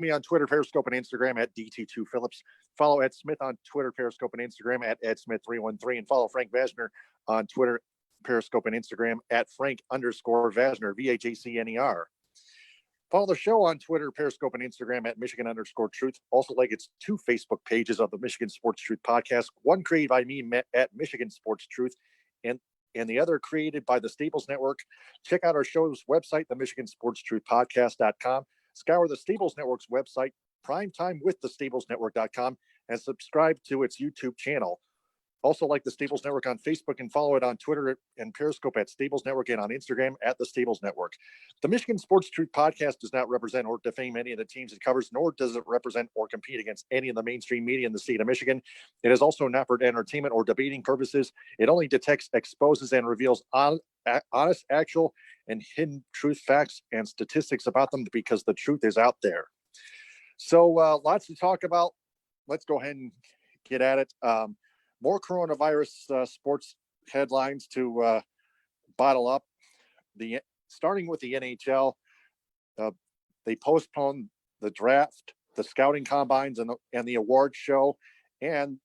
me on Twitter, Periscope, and Instagram at DT2Phillips. Follow Ed Smith on Twitter, Periscope, and Instagram at EdSmith313. And follow Frank Vashner on Twitter, Periscope, and Instagram at Frank_Vashner, VHACNER. Follow the show on Twitter, Periscope, and Instagram at Michigan_Truth. Also, like its 2 Facebook pages of the Michigan Sports Truth podcast. One created by me at Michigan Sports Truth, and the other created by the Staples Network. Check out our show's website, the MichiganSportsTruthPodcast.com. Scour the Staples Network's website, primetimewiththestablesnetwork.com, and subscribe to its YouTube channel. Also, like the Staples Network on Facebook and follow it on Twitter and Periscope at Staples Network, and on Instagram at the Staples Network. The Michigan Sports Truth podcast does not represent or defame any of the teams it covers, nor does it represent or compete against any of the mainstream media in the state of Michigan. It is also not for entertainment or debating purposes. It only detects, exposes, and reveals honest, actual, and hidden truth facts and statistics about them, because the truth is out there. So lots to talk about. Let's go ahead and get at it. More coronavirus sports headlines to bottle up. Starting with the NHL, they postponed the draft, the scouting combines, and the award show, and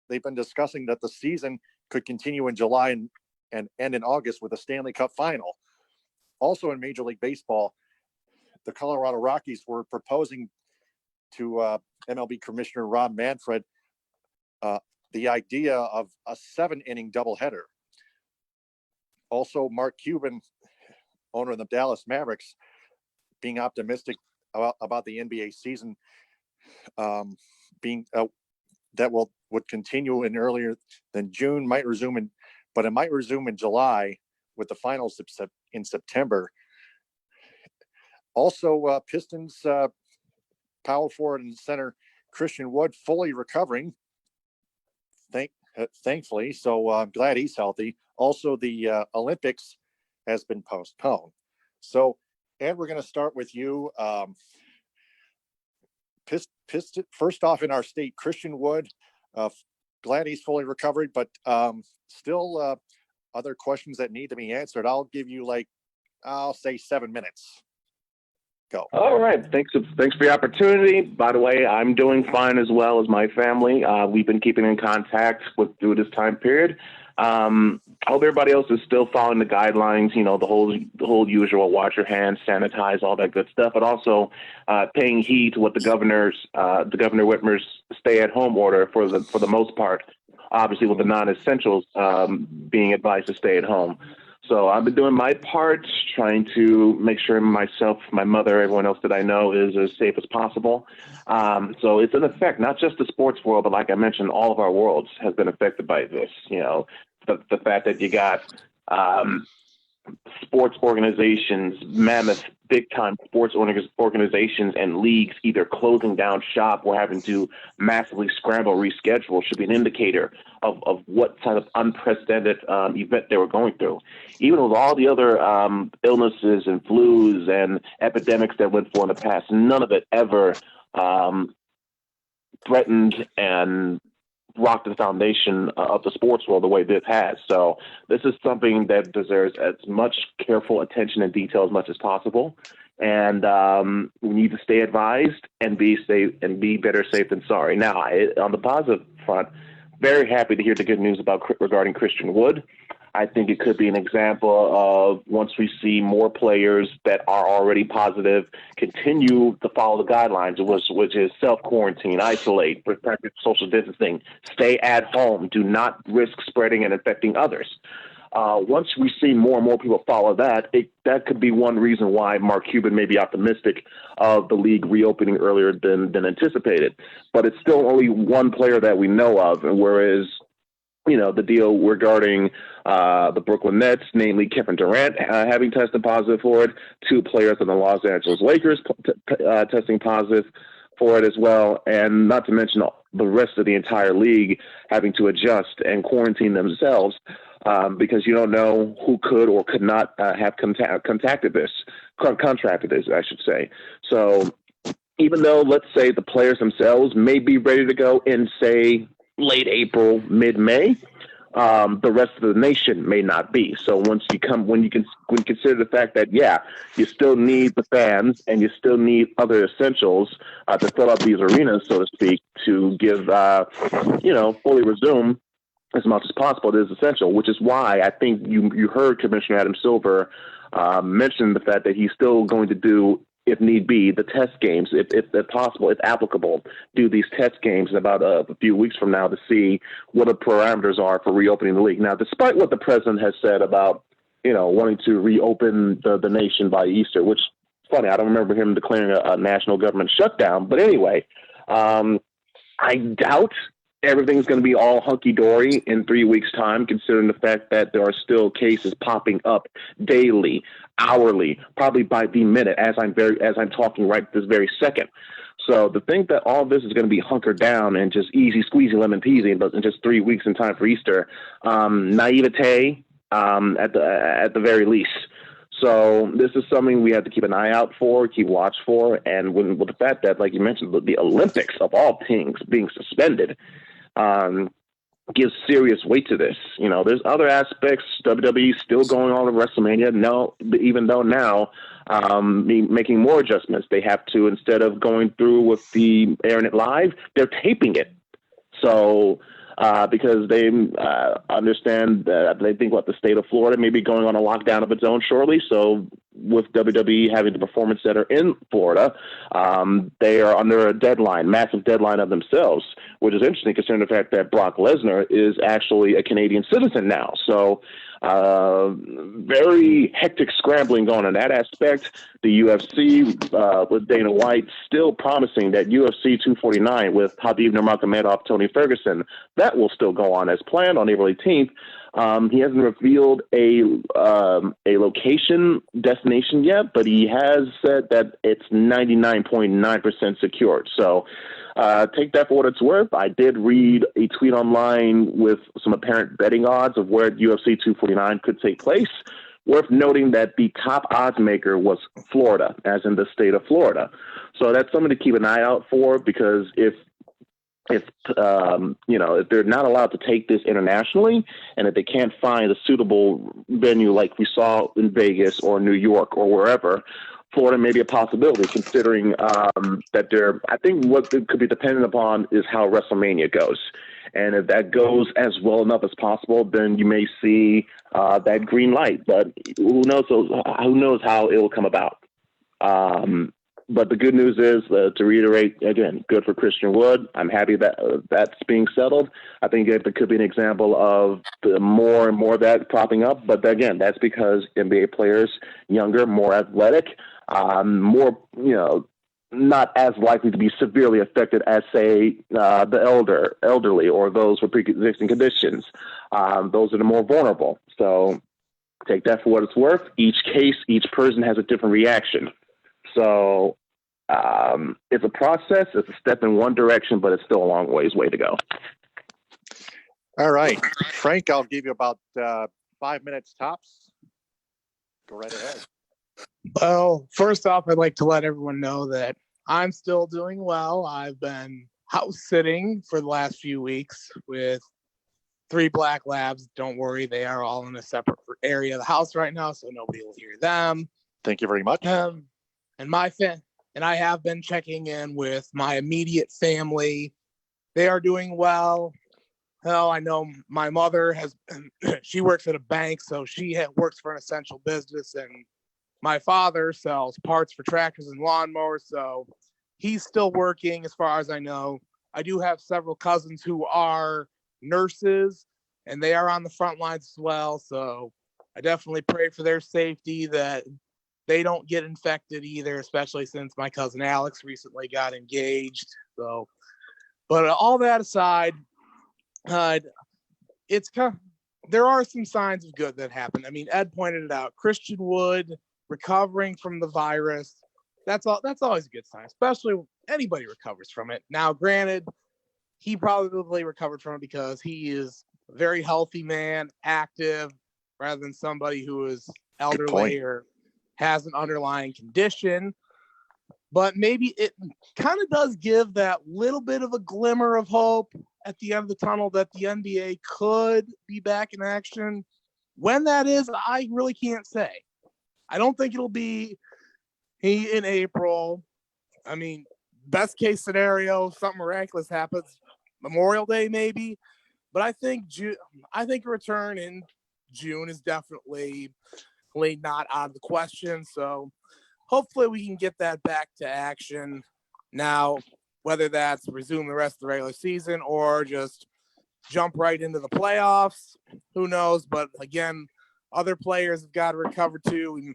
they've been discussing that the season could continue in July and end in August with a Stanley Cup final. Also in Major League Baseball, the Colorado Rockies were proposing to MLB Commissioner Rob Manfred the idea of a 7-inning doubleheader. Also, Mark Cuban, owner of the Dallas Mavericks, being optimistic about the NBA season being that would continue in earlier than June, but it might resume in July with the finals in September. Also, Pistons power forward and center Christian Wood fully recovering, thankfully. So I'm glad he's healthy. Also, the Olympics has been postponed. So, Ed, we're going to start with you. First off, in our state, Christian Wood, glad he's fully recovered, but still other questions that need to be answered. I'll give you I'll say 7 minutes. Go. All right. Thanks for the opportunity. By the way, I'm doing fine as well as my family. We've been keeping in contact through this time period. I hope everybody else is still following the guidelines, the whole usual, wash your hands, sanitize, all that good stuff, but also paying heed to what the Governor Whitmer's stay-at-home order for the most part, obviously with the non-essentials being advised to stay at home. So I've been doing my part, trying to make sure myself, my mother, everyone else that I know is as safe as possible. So it's an effect, not just the sports world, but like I mentioned, all of our worlds has been affected by this. The fact that you got sports organizations, mammoth, big-time sports organizations and leagues either closing down shop or having to massively scramble, reschedule should be an indicator of what kind of unprecedented event they were going through. Even with all the other illnesses and flus and epidemics that went forth in the past, none of it ever threatened and rocked the foundation of the sports world the way this has. So this is something that deserves as much careful attention and detail as much as possible. And we need to stay advised and be safe and be better safe than sorry. Now, on the positive front, very happy to hear the good news regarding Christian Wood. I think it could be an example of once we see more players that are already positive continue to follow the guidelines, which is self-quarantine, isolate, practice social distancing, stay at home, do not risk spreading and infecting others. Once we see more and more people follow that, that could be one reason why Mark Cuban may be optimistic of the league reopening earlier than anticipated. But it's still only one player that we know of, whereas the deal regarding the Brooklyn Nets, namely Kevin Durant, having tested positive for it, 2 players on the Los Angeles Lakers testing positive for it as well, and not to mention the rest of the entire league having to adjust and quarantine themselves because you don't know who could or could not have contracted this, I should say. So even though, let's say, the players themselves may be ready to go in, say, late April, mid-May, the rest of the nation may not be. So when you consider the fact that, you still need the fans and you still need other essentials to fill up these arenas, so to speak, to give, fully resume as much as possible, it is essential, which is why I think you heard Commissioner Adam Silver mention the fact that he's still going to do, if need be, the test games, if possible, if applicable, do these test games in about a few weeks from now to see what the parameters are for reopening the league. Now, despite what the president has said about, wanting to reopen the nation by Easter, which is funny, I don't remember him declaring a national government shutdown. But anyway, I doubt everything's going to be all hunky-dory in 3 weeks' time, considering the fact that there are still cases popping up daily, hourly, probably by the minute as I'm talking right this very second. So to think that all this is going to be hunkered down and just easy squeezy lemon peasy in just 3 weeks in time for Easter, naivete at the very least. So this is something we have to keep an eye out for, keep watch for, and with the fact that, like you mentioned, the Olympics of all things being suspended, gives serious weight to this. There's other aspects. WWE still going on with WrestleMania. No, even though now making more adjustments. They have to, instead of going through with the airing it live, they're taping it. So because they understand that they think the state of Florida may be going on a lockdown of its own shortly. So with WWE having the Performance Center in Florida, they are under a massive deadline of themselves, which is interesting considering the fact that Brock Lesnar is actually a Canadian citizen now. So very hectic scrambling going on in that aspect. The UFC with Dana White still promising that UFC 249 with Khabib Nurmagomedov, Tony Ferguson, that will still go on as planned on April 18th. He hasn't revealed a destination yet, but he has said that it's 99.9% secured. So take that for what it's worth. I did read a tweet online with some apparent betting odds of where UFC 249 could take place. Worth noting that the top odds maker was Florida, as in the state of Florida. So that's something to keep an eye out for, because if they're not allowed to take this internationally, and if they can't find a suitable venue like we saw in Vegas or New York or wherever, Florida may be a possibility, considering that I think what it could be dependent upon is how WrestleMania goes. And if that goes as well enough as possible, then you may see that green light. But who knows how it will come about. But the good news is, to reiterate, again, good for Christian Wood. I'm happy that that's being settled. I think it could be an example of the more and more of that propping up. But again, that's because NBA players, younger, more athletic, more, not as likely to be severely affected as, say, the elderly or those with pre-existing conditions. Those are the more vulnerable. So take that for what it's worth. Each case, each person has a different reaction. So it's a process. It's a step in one direction, but it's still a long way to go. All right, Frank, I'll give you about 5 minutes tops. Go right ahead. Well, first off, I'd like to let everyone know that I'm still doing well. I've been house sitting for the last few weeks with 3 black labs. Don't worry, they are all in a separate area of the house right now, so nobody will hear them. Thank you very much. And I have been checking in with my immediate family. They are doing well. Hell, I know my mother she works at a bank, so she works for an essential business, and my father sells parts for tractors and lawnmowers, so he's still working as far as I know. I do have several cousins who are nurses, and they are on the front lines as well, so I definitely pray for their safety, that they don't get infected either, especially since my cousin Alex recently got engaged. So, but all that aside, there are some signs of good that happen. I mean, Ed pointed it out. Christian Wood recovering from the virus. That's always a good sign, especially when anybody recovers from it. Now, granted, he probably recovered from it because he is a very healthy man, active, rather than somebody who is elderly or has an underlying condition. But maybe it kind of does give that little bit of a glimmer of hope at the end of the tunnel that the NBA could be back in action. When that is, I really can't say. I don't think it'll be in April. I mean, best case scenario, something miraculous happens, Memorial Day maybe. But I think a return in June is definitely not out of the question. So hopefully we can get that back to action now, whether that's resume the rest of the regular season or just jump right into the playoffs. Who knows? But again, other players have got to recover too.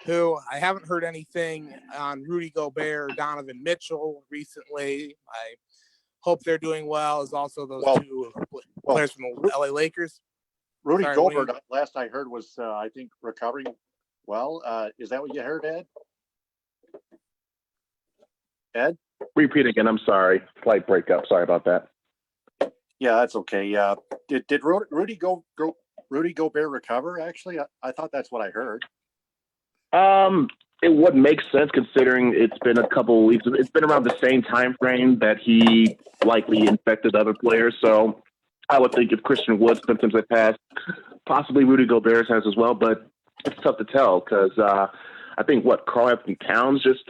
Who I haven't heard anything on Rudy Gobert or Donovan Mitchell recently. I hope they're doing well. As also those two players from the LA Lakers. Rudy Gobert, last I heard, was I think recovering well. Is that what you heard, Ed? Ed? Repeat again. I'm sorry. Slight breakup. Sorry about that. Yeah, that's okay. Did Rudy Gobert recover? Actually, I thought that's what I heard. It would make sense considering it's been a couple of weeks. It's been around the same time frame that he likely infected other players. So I would think if Christian Wood's symptoms had passed, possibly Rudy Gobert's has as well. But it's tough to tell because I think Karl Anthony Towns just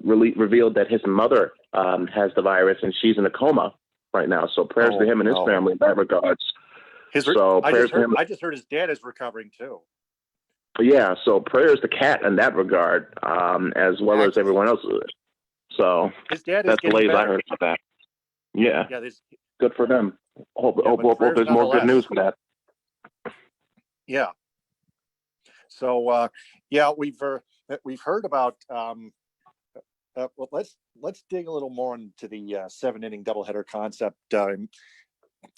revealed that his mother has the virus and she's in a coma right now. So prayers to him and his family in that regards. I just heard his dad is recovering too. Yeah, so prayers to Cat in that regard, as well as everyone else. So his dad that's the latest I heard about that. Yeah, good for them. Hope there's more good news for that. Yeah. So we've heard about. Well, let's dig a little more into the 7-inning doubleheader concept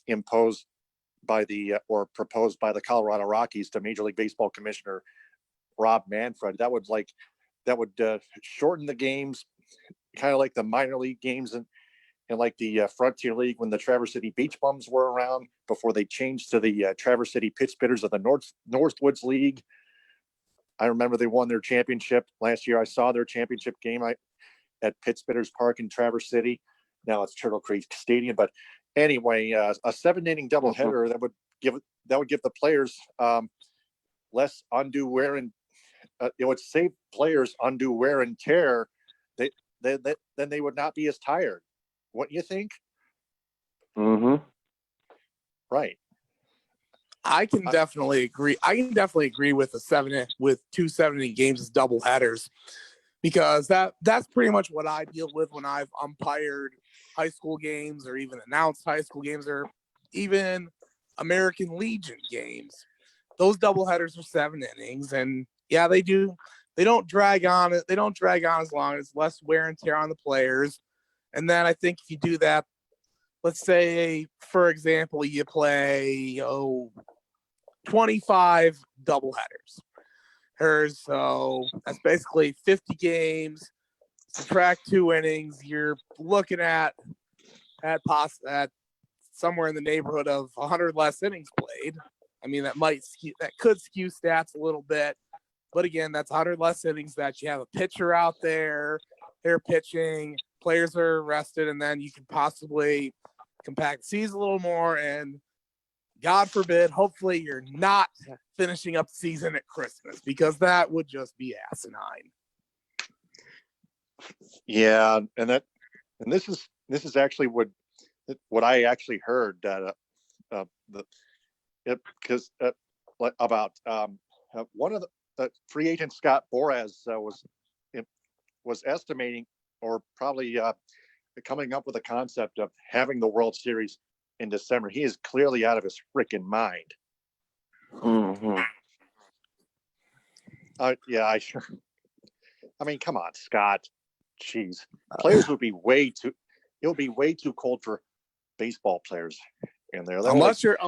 imposed by or proposed by the Colorado Rockies to Major League Baseball Commissioner Rob Manfred. That would shorten the games, kind of like the minor league games and like the Frontier League when the Traverse City Beach Bums were around before they changed to the Traverse City Pit Spitters of the Northwoods League. I remember they won their championship last year. I saw their championship game at Pit Spitters Park in Traverse City. Now it's Turtle Creek Stadium, but anyway, a 7-inning doubleheader that would give the players less undue wear and it would save players undue wear and tear. Then they would not be as tired. What do you think? Mm-hmm. Right. I can definitely agree. With two 7-inning games as doubleheaders because that's pretty much what I deal with when I've umpired high school games or even announced high school games or even American Legion games. Those doubleheaders are 7 innings, and yeah, they don't drag on it. They don't drag on as long. It's less wear and tear on the players. And then I think if you do that, let's say, for example, you play 25 doubleheaders. So that's basically 50 games. Subtract 2 innings, you're looking at somewhere in the neighborhood of 100 less innings played. I mean, that could skew stats a little bit, but again, that's 100 less innings that you have a pitcher out there, they're pitching, players are rested, and then you can possibly compact the season a little more. And God forbid, hopefully, you're not finishing up the season at Christmas because that would just be asinine. Yeah, and this is actually what I actually heard that about one of the free agent Scott Boras was estimating or probably coming up with a concept of having the World Series in December. He is clearly out of his freaking mind. Mm-hmm. I mean, come on, Scott. Jeez, players would be way too. It'll be way too cold for baseball players in there. Unless you're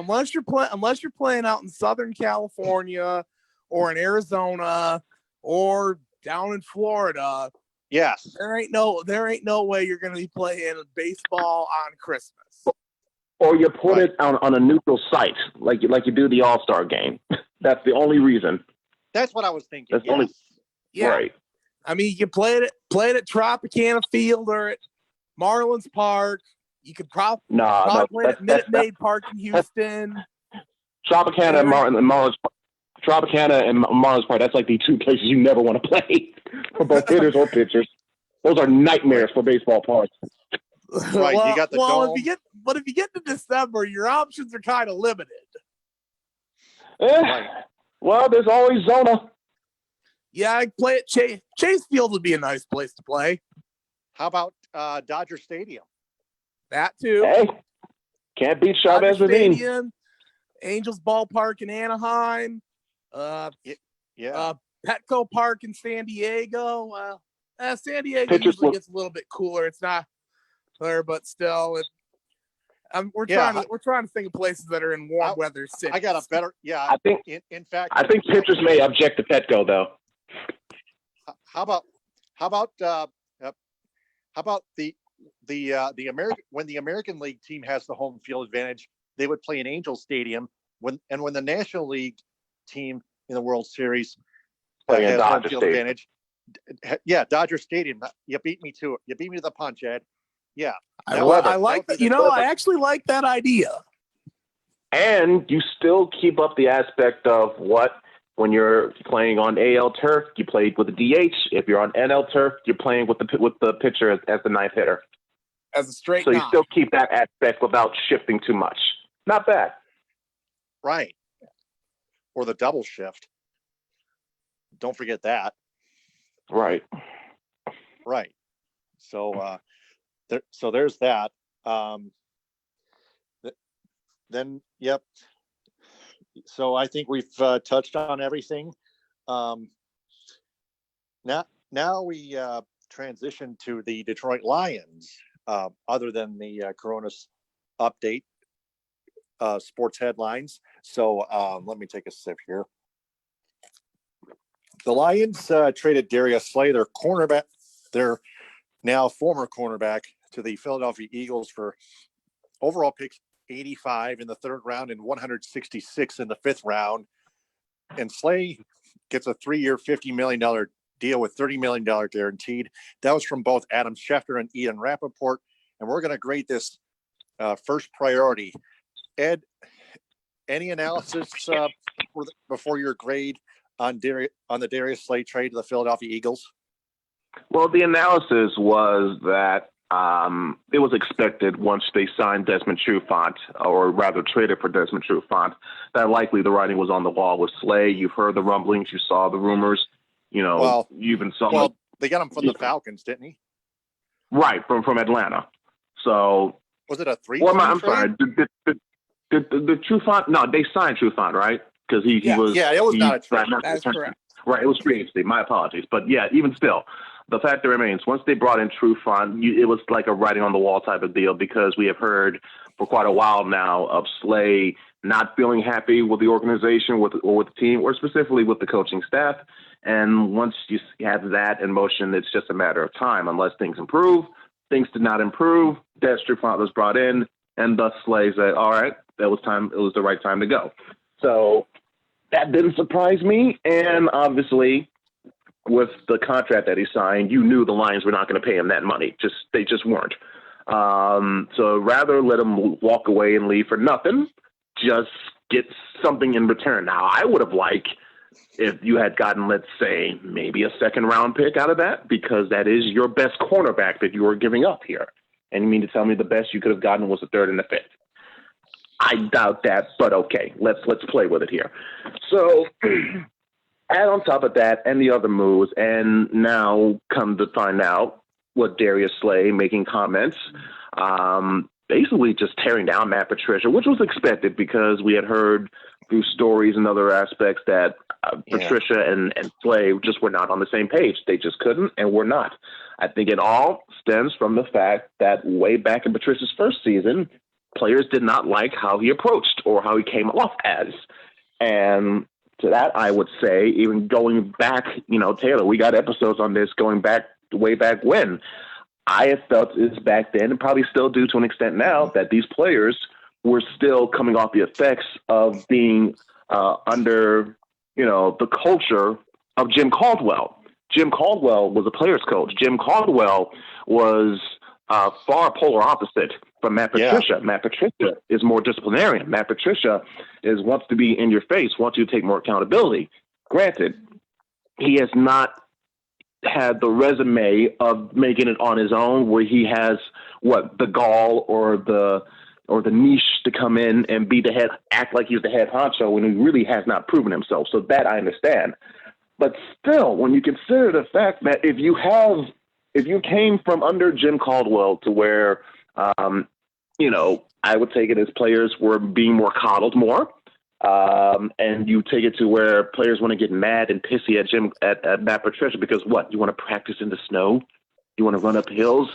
playing out in Southern California or in Arizona or down in Florida. Yes, there ain't no way you're going to be playing baseball on Christmas. Or you put it on a neutral site, like you do the All-Star game. That's the only reason. That's what I was thinking. That's only right. I mean, you can play it at Tropicana Field or at Marlins Park. You could probably No, play at Minute Maid Park in Houston. Tropicana and Tropicana and Marlins Park. That's like the two places you never want to play for both hitters or pitchers. Those are nightmares for baseball parks. Right, you got the dome. If you get to December, your options are kind of limited. Right. Well, there's always Zona. Yeah, I'd play at Chase Field would be a nice place to play. How about Dodger Stadium? That too. Hey, can't beat Chavez Ravine. Stadium, Angels Ballpark in Anaheim. Petco Park in San Diego. San Diego usually gets a little bit cooler. It's not there, but still, we're trying to think of places that are in warm weather cities. I got a better. Yeah, I think. In fact, I think pitchers may object to Petco though. How about the American, when the American League team has the home field advantage, they would play in Angel Stadium. When the National League team in the World Series has home field advantage, Dodger Stadium. You beat me to it. You beat me to the punch, Ed. Yeah, I like that. I actually like that idea. And you still keep up the aspect of when you're playing on AL turf, you played with the DH. If you're on NL turf, you're playing with the pitcher as the ninth hitter. As a straight So you still keep that aspect without shifting too much. Not bad. Right. Or the double shift. Don't forget that. Right. Right. So there's that. Then, yep. So I think we've touched on everything. Now we transition to the Detroit Lions. Other than the Corona's update, sports headlines. So let me take a sip here. The Lions traded Darius Slay, their cornerback, their now former cornerback, to the Philadelphia Eagles for overall picks 85 in the third round and 166 in the fifth round. And Slay gets a 3-year, $50 million deal with $30 million guaranteed. That was from both Adam Schefter and Ian Rappaport. And we're going to grade this first priority. Ed, any analysis before your grade on the Darius Slay trade to the Philadelphia Eagles? Well, the analysis was that it was expected once they signed Desmond Trufant, or rather traded for Desmond Trufant, that likely the writing was on the wall with Slay. You've heard the rumblings, you saw the rumors, you even saw. Well, they got him from the Falcons, didn't he? Right, from Atlanta. So was it a 3? Well, I'm sorry. The Trufant? No, they signed Trufant, right? Because he was. Yeah, it was not a trade. That's correct. Right, it was free agency. My apologies, but yeah, even still, the fact remains, once they brought in Trufant, it was like a writing on the wall type of deal, because we have heard for quite a while now of Slay not feeling happy with the organization, or with the team, or specifically with the coaching staff. And once you have that in motion, it's just a matter of time. Unless things improve, things did not improve. Des Trufant was brought in, and thus Slay said, "All right, that was time. It was the right time to go." So that didn't surprise me, and obviously, with the contract that he signed, you knew the Lions were not going to pay him that money. They just weren't. So rather let him walk away and leave for nothing, just get something in return. Now, I would have liked if you had gotten, let's say, maybe a second-round pick out of that, because that is your best cornerback that you were giving up here. And you mean to tell me the best you could have gotten was the third and the fifth? I doubt that, but okay, let's play with it here. So add on top of that and the other moves, and now come to find out what Darius Slay making comments, basically just tearing down Matt Patricia, which was expected because we had heard through stories and other aspects that Patricia and Slay just were not on the same page. They just couldn't and were not. I think it all stems from the fact that way back in Patricia's first season, players did not like how he approached or how he came off as. And to that, I would say, even going back, Taylor, we got episodes on this going back way back when. I have felt is back then, and probably still do to an extent now, that these players were still coming off the effects of being under, the culture of Jim Caldwell. Jim Caldwell was a player's coach. Jim Caldwell was far polar opposite from Matt Patricia. Matt Patricia is more disciplinarian. Matt Patricia wants to be in your face, wants you to take more accountability. Granted, he has not had the resume of making it on his own, where he has the gall or the niche to come in and be the head, act like he's the head honcho when he really has not proven himself. So that I understand. But still, when you consider the fact that if you came from under Jim Caldwell to where, I would take it as players were being more coddled more, and you take it to where players want to get mad and pissy at Matt Patricia because you want to practice in the snow? You want to run up hills?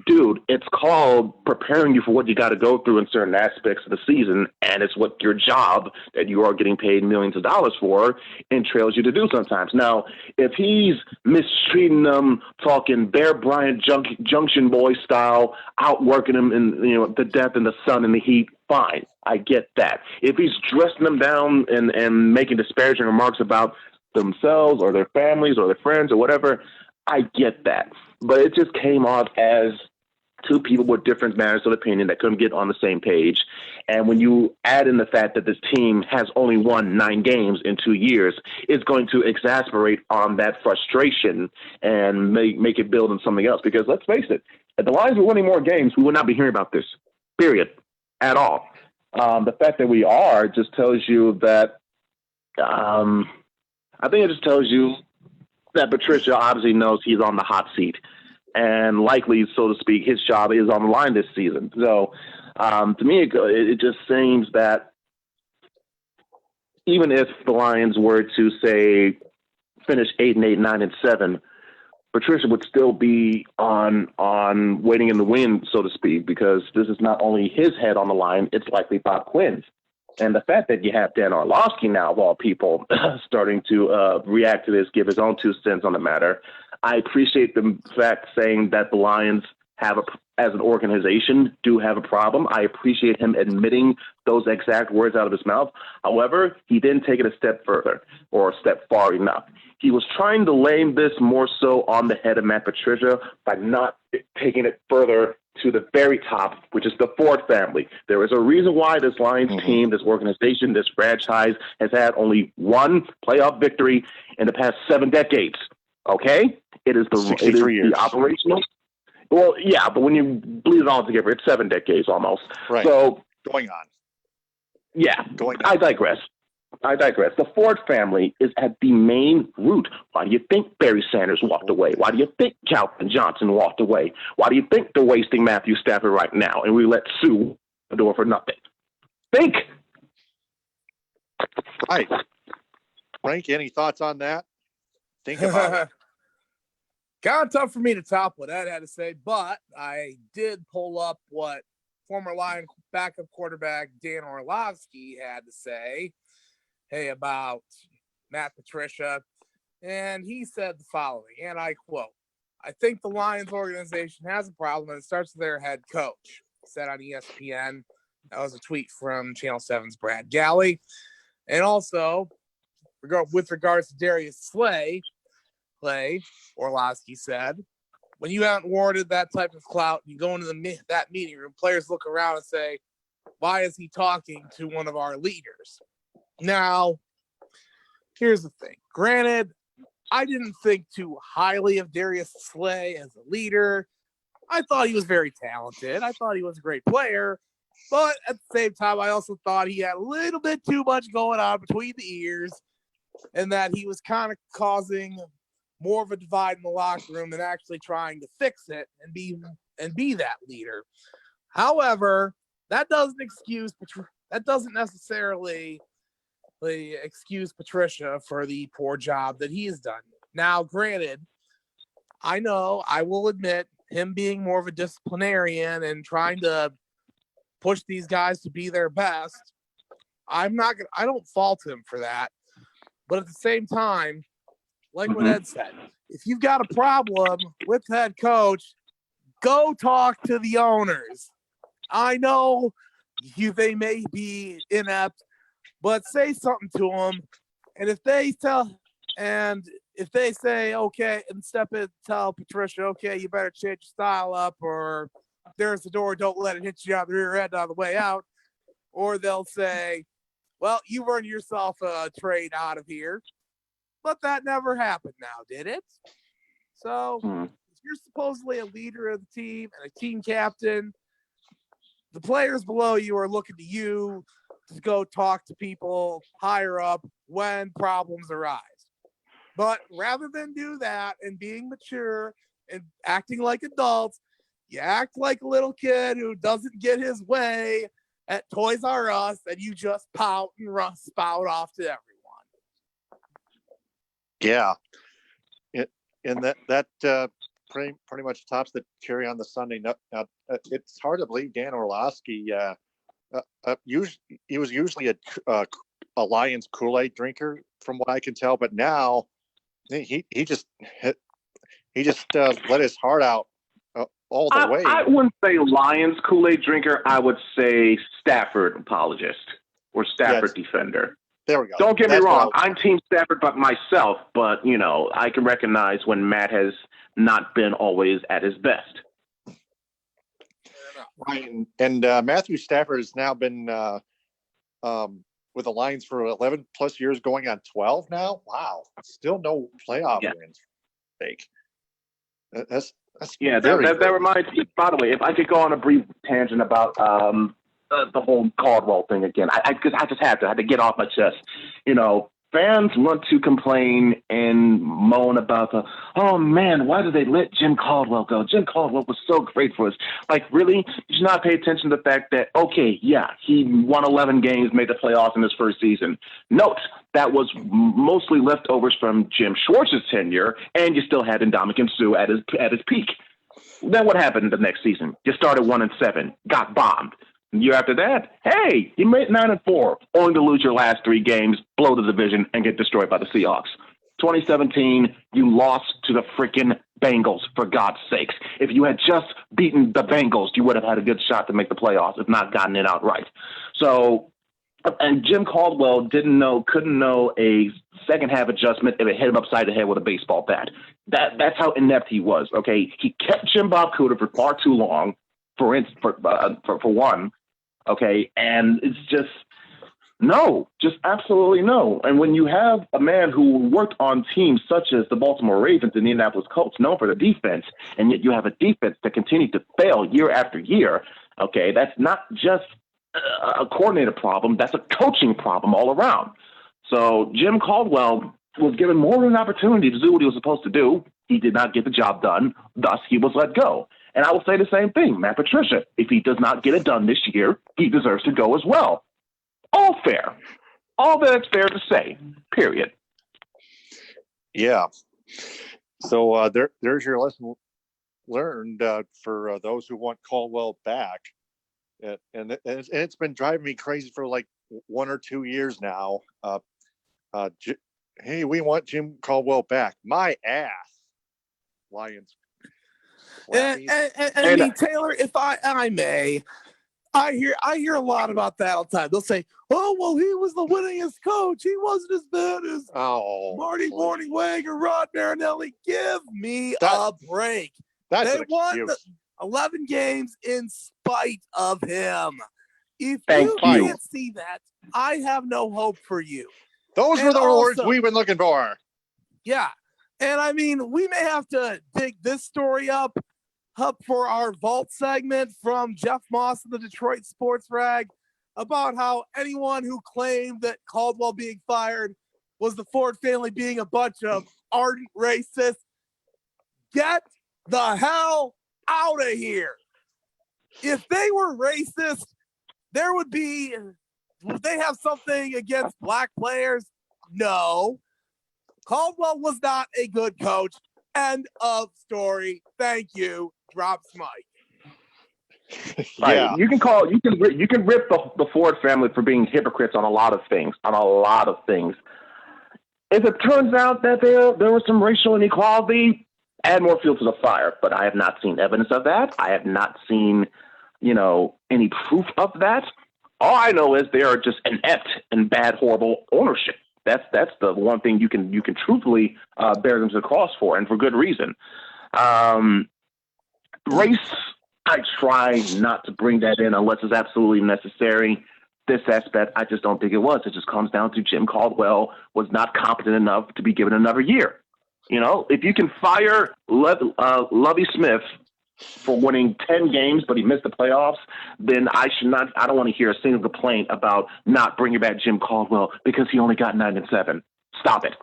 Dude, it's called preparing you for what you got to go through in certain aspects of the season, and it's what your job that you are getting paid millions of dollars for entrails you to do sometimes. Now, if he's mistreating them, talking Bear Bryant Junction Boy style, outworking them in the death and the sun and the heat, fine, I get that. If he's dressing them down and making disparaging remarks about themselves or their families or their friends or whatever, I get that. But it just came off as two people with different matters of opinion that couldn't get on the same page. And when you add in the fact that this team has only won 9 games in 2 years, it's going to exasperate on that frustration and make it build in something else. Because let's face it, if the Lions were winning more games, we would not be hearing about this, period, at all. The fact that we are just tells you that I think it just tells you that Patricia obviously knows he's on the hot seat, and likely, so to speak, his job is on the line this season. So to me, it just seems that even if the Lions were to, say, finish 8-8, 9-7, Patricia would still be on waiting in the wind, so to speak, because this is not only his head on the line, it's likely Bob Quinn's. And the fact that you have Dan Orlovsky now, of all people, starting to react to this, give his own 2 cents on the matter, I appreciate the fact saying that the Lions as an organization, do have a problem. I appreciate him admitting those exact words out of his mouth. However, he didn't take it a step further or a step far enough. He was trying to lay this more so on the head of Matt Patricia by not taking it further to the very top, which is the Ford family. There is a reason why this Lions team, this organization, this franchise has had only one playoff victory in the past 7 decades. Okay? It is the operational. Well, yeah, but when you bleed it all together, it's 7 decades almost. Right. So going on. Yeah, going on. I digress. The Ford family is at the main root. Why do you think Barry Sanders walked away? Why do you think Calvin Johnson walked away? Why do you think they're wasting Matthew Stafford right now and we let Sue do it for nothing? Think. Right. Frank, any thoughts on that? Think about it. Kind of tough for me to top what Ed had to say, but I did pull up what former Lion backup quarterback Dan Orlovsky had to say about Matt Patricia. And he said the following, and I quote, "I think the Lions organization has a problem, and it starts with their head coach," said on ESPN. That was a tweet from Channel 7's Brad Galley. And also, with regards to Darius Slay, Orlovsky said, "When you haven't awarded that type of clout, you go into that meeting room, players look around and say, why is he talking to one of our leaders?" Now, here's the thing. Granted, I didn't think too highly of Darius Slay as a leader. I thought he was very talented. I thought he was a great player. But at the same time, I also thought he had a little bit too much going on between the ears and that he was kind of causing more of a divide in the locker room than actually trying to fix it and be that leader. However, that doesn't necessarily excuse Patricia for the poor job that he has done. Now, granted, I will admit him being more of a disciplinarian and trying to push these guys to be their best. I don't fault him for that. But at the same time, like what Ed said, if you've got a problem with the head coach, go talk to the owners. I know they may be inept, but say something to them. And if if they say, okay, and step in, tell Patricia, okay, you better change your style up, or there's the door, don't let it hit you on the rear end on the way out. Or they'll say, well, you earned yourself a trade out of here. But that never happened now, did it? So if you're supposedly a leader of the team and a team captain, the players below you are looking to you to go talk to people higher up when problems arise. But rather than do that and being mature and acting like adults, you act like a little kid who doesn't get his way at Toys R Us, and you just pout and spout off to everyone. Yeah. And that pretty much tops the cherry on the Sunday. Now, it's hard to believe Dan Orlovsky, he was usually a Lions Kool-Aid drinker from what I can tell, but now he just let his heart out all the way. I wouldn't say Lions Kool-Aid drinker. I would say Stafford apologist or Stafford defender. There we go. Don't get me wrong. I'm Team Stafford but myself, but, I can recognize when Matt has not been always at his best. Right. And Matthew Stafford has now been with the Lions for 11 plus years, going on 12 now. Wow. Still no playoff wins. That's that reminds me, by the way, if I could go on a brief tangent about the whole Caldwell thing again, because I just had to get off my chest. Fans want to complain and moan about oh man, why did they let Jim Caldwell go? Jim Caldwell was so great for us. Like, really? You should not pay attention to the fact that, okay, yeah, he won 11 games, made the playoffs in his first season. Note, that was mostly leftovers from Jim Schwartz's tenure, and you still had Ndamukong Suh at his peak. Then what happened the next season? You started 1-7, got bombed. The year after that, hey, you made 9-4, only to lose your last 3 games, blow the division, and get destroyed by the Seahawks. 2017, you lost to the freaking Bengals, for God's sakes. If you had just beaten the Bengals, you would have had a good shot to make the playoffs, if not gotten it outright. So, and Jim Caldwell couldn't know a second half adjustment if it hit him upside the head with a baseball bat. That's how inept he was. Okay, he kept Jim Bob Cooter for far too long. For one, okay, and it's just absolutely no. And when you have a man who worked on teams such as the Baltimore Ravens and the Indianapolis Colts, known for the defense, and yet you have a defense that continues to fail year after year, okay, that's not just a coordinator problem, that's a coaching problem all around. So Jim Caldwell was given more of an opportunity to do what he was supposed to do. He did not get the job done, thus he was let go. And I will say the same thing, Matt Patricia. If he does not get it done this year, he deserves to go as well. All fair. All that's fair to say, period. Yeah. So there's your lesson learned for those who want Caldwell back. And it's been driving me crazy for like 1 or 2 years now. Hey, we want Jim Caldwell back. My ass. Lions. And I mean, Taylor, if I may, I hear a lot about that all the time. They'll say, "Oh, well, he was the winningest coach. He wasn't as bad as Marty Mornhinweg or Rod Marinelli." Give me a break. They won 11 games in spite of him. If you can't see that, I have no hope for you. Those were the words we've been looking for. Yeah. And I mean, we may have to dig this story up for our vault segment from Jeff Moss of the Detroit Sports Rag about how anyone who claimed that Caldwell being fired was the Ford family being a bunch of ardent racists. Get the hell out of here. If they were racist, would they have something against black players? No. Caldwell was not a good coach. End of story. Thank you. Drops mic. Right. Yeah. You can rip the Ford family for being hypocrites on a lot of things. If it turns out that there was some racial inequality, add more fuel to the fire. But I have not seen evidence of that. I have not seen, any proof of that. All I know is they are just inept and bad, horrible ownership. That's the one thing you can truthfully bear them to the cross for, and for good reason. Race, I try not to bring that in unless it's absolutely necessary. This aspect, I just don't think it was. It just comes down to Jim Caldwell was not competent enough to be given another year. You know, if you can fire Lovie Smith for winning 10 games, but he missed the playoffs, then I don't want to hear a single complaint about not bringing back Jim Caldwell because he only got 9-7. Stop it.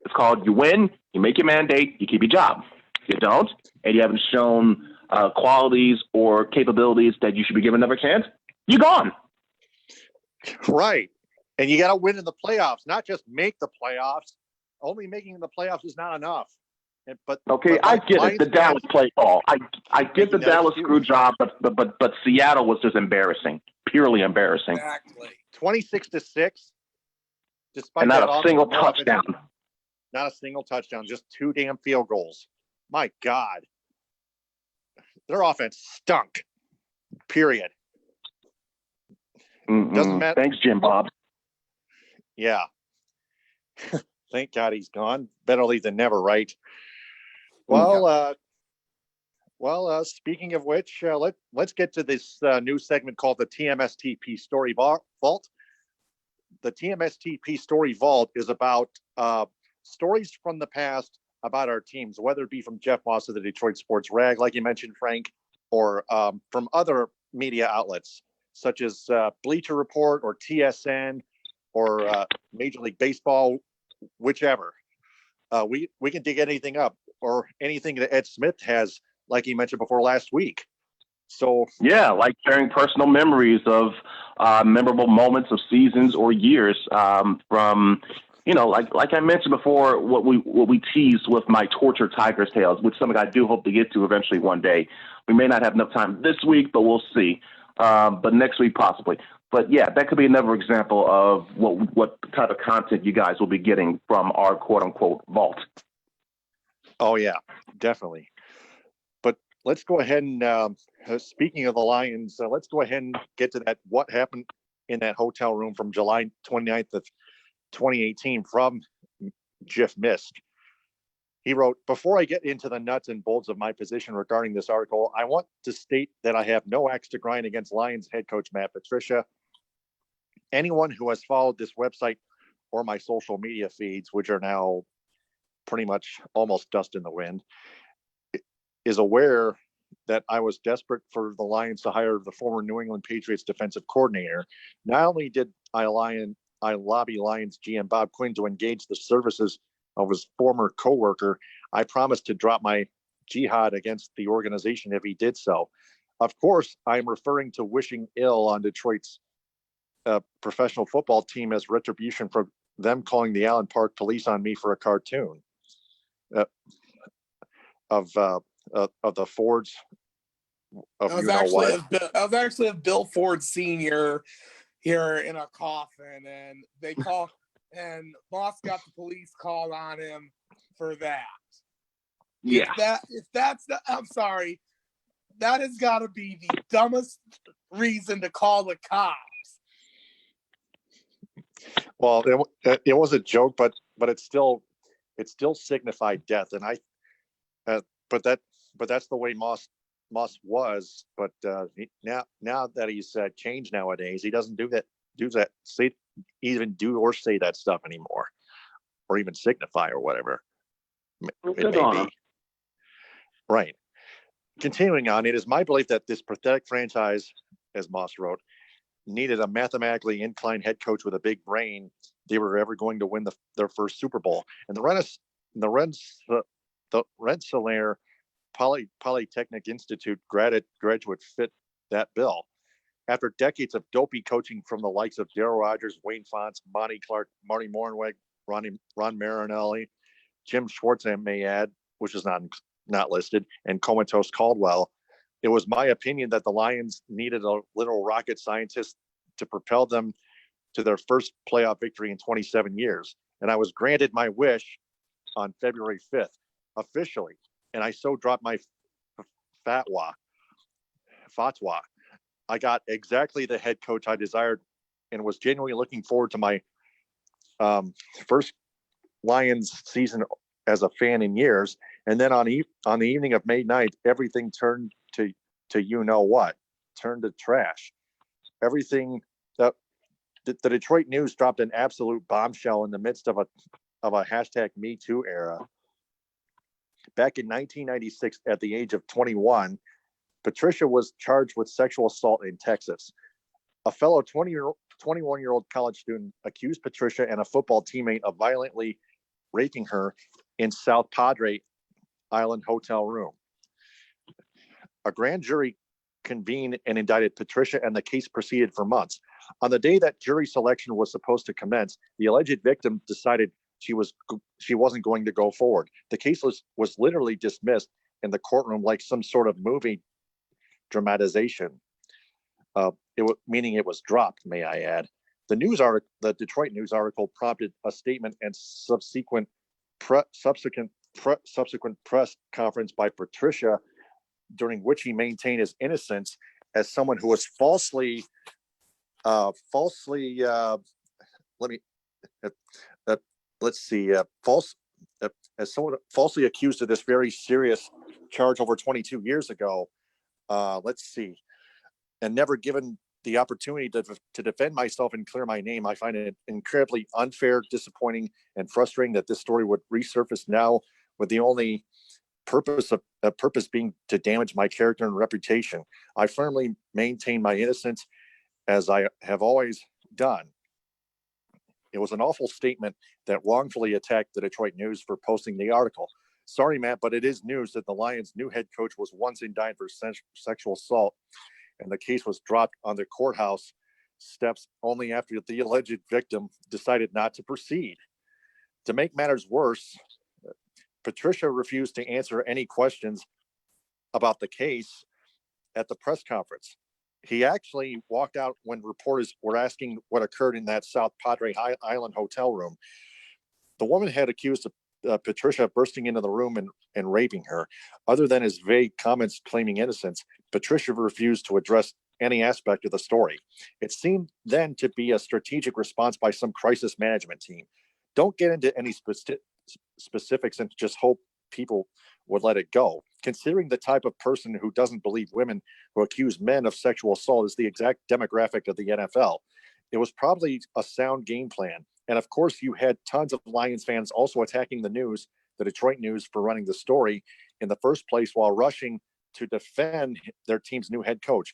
It's called you win, you make your mandate, you keep your job. If you don't, and you haven't shown qualities or capabilities that you should be given another chance, you're gone. Right. And you got to win in the playoffs, not just make the playoffs. Only making the playoffs is not enough. But I get it. The Dallas play call. I get the Dallas screw job, but Seattle was just embarrassing, purely embarrassing. Exactly. 26-6. Despite and not a single touchdown. Not a single touchdown. Just 2 damn field goals. My God, their offense stunk. Period. Doesn't matter. Thanks, Jim Bob. Yeah. Thank God he's gone. Better late than never, right? Well, speaking of which, let's get to this new segment called the TMSTP Story Vault. The TMSTP Story Vault is about stories from the past about our teams, whether it be from Jeff Moss of the Detroit Sports Rag, like you mentioned, Frank, or from other media outlets such as Bleacher Report or TSN or Major League Baseball, whichever. We can dig anything up or anything that Ed Smith has, like he mentioned before last week. So yeah, like sharing personal memories of memorable moments of seasons or years from, you know, like I mentioned before, what we teased with my torture tiger's tales, which something I do hope to get to eventually one day. We may not have enough time this week, but we'll see. But next week possibly. But yeah, that could be another example of what type of content you guys will be getting from our quote unquote vault. Oh yeah, definitely. But let's go ahead and speaking of the Lions, let's go ahead and get to that. What happened in that hotel room from July 29th of 2018 from Jeff Mist. He wrote, "Before I get into the nuts and bolts of my position regarding this article, I want to state that I have no axe to grind against Lions head coach Matt Patricia. Anyone who has followed this website or my social media feeds, which are now pretty much almost dust in the wind, is aware that I was desperate for the Lions to hire the former New England Patriots defensive coordinator. Not only did I lobby Lions GM Bob Quinn to engage the services of his former coworker, I promised to drop my jihad against the organization if he did so. Of course, I'm referring to wishing ill on Detroit's professional football team as retribution for them calling the Allen Park police on me for a cartoon of the Fords. I was actually of Bill Ford Sr. here in a coffin, and they call, and Moss got the police called on him for that. Yeah. I'm sorry, that has got to be the dumbest reason to call the cops. Well, it was a joke, but it still signified death, and but that's the way Moss was. But now that he's changed nowadays, he doesn't do that say that stuff anymore, or even signify or whatever it may be. Right. Continuing on, it is my belief that this pathetic franchise, as Moss wrote, needed a mathematically inclined head coach with a big brain. They were ever going to win their first Super Bowl, and the Rensselaer Polytechnic Institute graduate fit that bill. After decades of dopey coaching from the likes of Darryl Rogers, Wayne Fonts, Monty Clark, Marty Mornweg, Ron Marinelli, Jim Schwartz, I may add, which is not listed, and Comatose Caldwell, it was my opinion that the Lions needed a little rocket scientist to propel them to their first playoff victory in 27 years. And I was granted my wish on February 5th, officially. And I so dropped my fatwa. I got exactly the head coach I desired and was genuinely looking forward to my first Lions season as a fan in years. And then on the evening of May 9th, everything turned to you know what, turned to trash. Everything that the Detroit News dropped an absolute bombshell in the midst of a hashtag Me Too era. Back in 1996, at the age of 21, Patricia was charged with sexual assault in Texas. A fellow 21-year-old college student accused Patricia and a football teammate of violently raping her in South Padre Island hotel room. A grand jury convened and indicted Patricia, and the case proceeded for months. On the day that jury selection was supposed to commence, the alleged victim decided she wasn't going to go forward. The case was literally dismissed in the courtroom like some sort of movie dramatization. Meaning it was dropped, may I add. The Detroit News article prompted a statement and subsequent press conference by Patricia, during which he maintained his innocence as someone who was falsely accused of this very serious charge over 22 years ago. And never given the opportunity to defend myself and clear my name. I find it incredibly unfair, disappointing, and frustrating that this story would resurface now with the only purpose being to damage my character and reputation. I firmly maintain my innocence, as I have always done. It was an awful statement that wrongfully attacked the Detroit News for posting the article. Sorry, Matt, but it is news that the Lions' new head coach was once indicted for sexual assault, and the case was dropped on the courthouse steps only after the alleged victim decided not to proceed. To make matters worse, Patricia refused to answer any questions about the case at the press conference. He actually walked out when reporters were asking what occurred in that South Padre Island hotel room. The woman had accused Patricia of bursting into the room and raping her. Other than his vague comments claiming innocence, Patricia refused to address any aspect of the story. It seemed then to be a strategic response by some crisis management team. Don't get into any specifics and just hope people would let it go. Considering the type of person who doesn't believe women who accuse men of sexual assault is the exact demographic of the NFL, it was probably a sound game plan. And of course, you had tons of Lions fans also attacking the Detroit News, for running the story in the first place while rushing to defend their team's new head coach.